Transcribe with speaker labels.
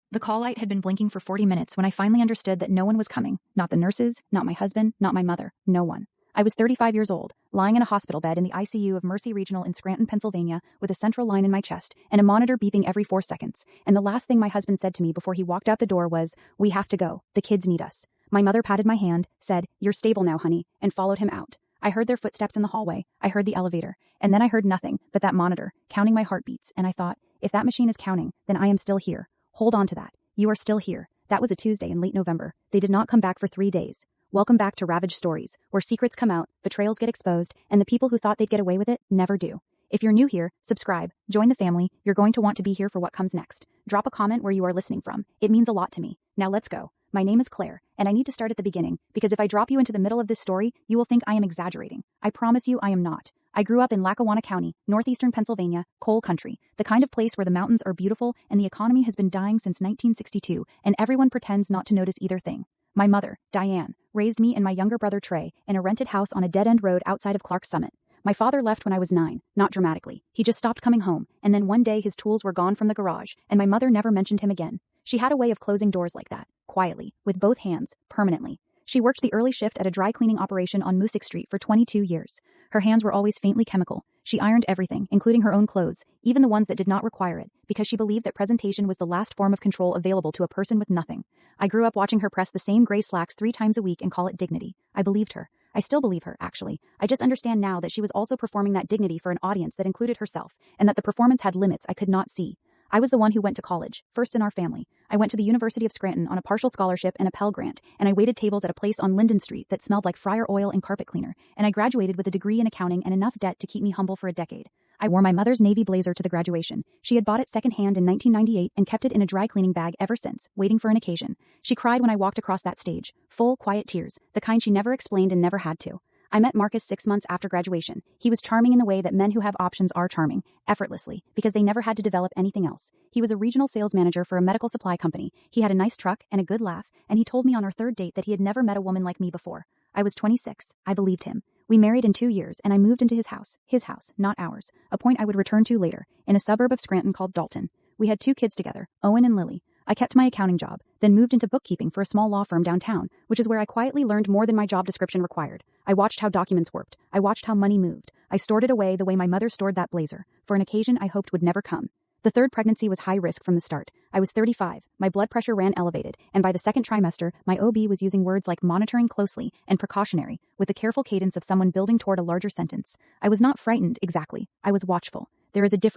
Speaker 1: The call light had been blinking for 40 minutes when I finally understood that no one was coming. Not the nurses, not my husband, not my mother, no one. I was 35 years old, lying in a hospital bed in the ICU of Mercy Regional in Scranton, Pennsylvania, with a central line in my chest and a monitor beeping every 4 seconds. And the last thing my husband said to me before he walked out the door was, "We have to go. The kids need us." My mother patted my hand, said, "You're stable now, honey," and followed him out. I heard their footsteps in the hallway. I heard the elevator. And then I heard nothing but that monitor, counting my heartbeats. And I thought, if that machine is counting, then I am still here. Hold on to that. You are still here. That was a Tuesday in late November. They did not come back for 3 days. Welcome back to Ravagestories, where secrets come out, betrayals get exposed, and the people who thought they'd get away with it never do. If you're new here, subscribe, join the family. You're going to want to be here for what comes next. Drop a comment where you are listening from. It means a lot to me. Now let's go. My name is Claire, and I need to start at the beginning, because if I drop you into the middle of this story, you will think I am exaggerating. I promise you I am not. I grew up in Lackawanna County, northeastern Pennsylvania, coal country, the kind of place where the mountains are beautiful and the economy has been dying since 1962, and everyone pretends not to notice either thing. My mother, Diane, raised me and my younger brother Trey in a rented house on a dead-end road outside of Clark's Summit. My father left when I was 9, not dramatically. He just stopped coming home, and then one day his tools were gone from the garage, and my mother never mentioned him again. She had a way of closing doors like that, quietly, with both hands, permanently. She worked the early shift at a dry cleaning operation on Moosic Street for 22 years. Her hands were always faintly chemical. She ironed everything, including her own clothes, even the ones that did not require it, because she believed that presentation was the last form of control available to a person with nothing. I grew up watching her press the same gray slacks 3 times a week and call it dignity. I believed her. I still believe her, actually. I just understand now that she was also performing that dignity for an audience that included herself, and that the performance had limits I could not see. I was the one who went to college, first in our family. I went to the University of Scranton on a partial scholarship and a Pell Grant, and I waited tables at a place on Linden Street that smelled like fryer oil and carpet cleaner, and I graduated with a degree in accounting and enough debt to keep me humble for a decade. I wore my mother's navy blazer to the graduation. She had bought it secondhand in 1998 and kept it in a dry cleaning bag ever since, waiting for an occasion. She cried when I walked across that stage, full, quiet tears, the kind she never explained and never had to. I met Marcus 6 months after graduation. He was charming in the way that men who have options are charming, effortlessly, because they never had to develop anything else. He was a regional sales manager for a medical supply company. He had a nice truck and a good laugh, and he told me on our 3rd date that he had never met a woman like me before. I was 26. I believed him. We married in 2 years, and I moved into his house, not ours, a point I would return to later, in a suburb of Scranton called Dalton. We had 2 kids together, Owen and Lily. I kept my accounting job, then moved into bookkeeping for a small law firm downtown, which is where I quietly learned more than my job description required. I watched how documents worked. I watched how money moved. I stored it away the way my mother stored that blazer, for an occasion I hoped would never come. The 3rd pregnancy was high risk from the start. I was 35, my blood pressure ran elevated, and by the 2nd trimester, my OB was using words like monitoring closely and precautionary, with the careful cadence of someone building toward a larger sentence. I was not frightened, exactly. I was watchful. There is a difference